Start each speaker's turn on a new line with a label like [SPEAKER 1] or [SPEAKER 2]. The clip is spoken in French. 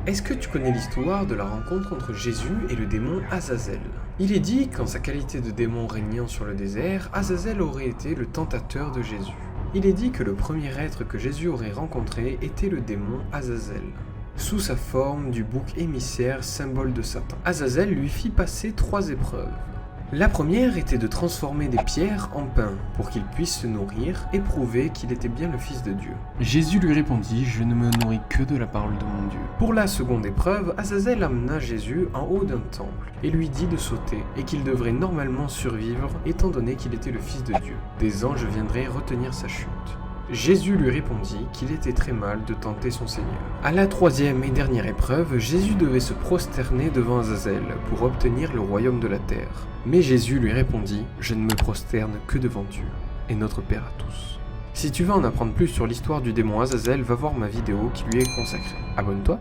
[SPEAKER 1] Est-ce que tu connais l'histoire de la rencontre entre Jésus et le démon Azazel? Il est dit qu'en sa qualité de démon régnant sur le désert, Azazel aurait été le tentateur de Jésus. Il est dit que le premier être que Jésus aurait rencontré était le démon Azazel, sous sa forme du bouc émissaire, symbole de Satan. Azazel lui fit passer 3 épreuves. La première était de transformer des pierres en pain pour qu'il puisse se nourrir et prouver qu'il était bien le Fils de Dieu. Jésus lui répondit: « Je ne me nourris que de la parole de mon Dieu. » Pour la seconde épreuve, Azazel amena Jésus en haut d'un temple et lui dit de sauter et qu'il devrait normalement survivre étant donné qu'il était le Fils de Dieu. Des anges viendraient retenir sa chute. Jésus lui répondit qu'il était très mal de tenter son Seigneur. À la troisième et dernière épreuve, Jésus devait se prosterner devant Azazel pour obtenir le royaume de la terre. Mais Jésus lui répondit: « Je ne me prosterne que devant Dieu et notre Père à tous. » Si tu veux en apprendre plus sur l'histoire du démon Azazel, va voir ma vidéo qui lui est consacrée. Abonne-toi.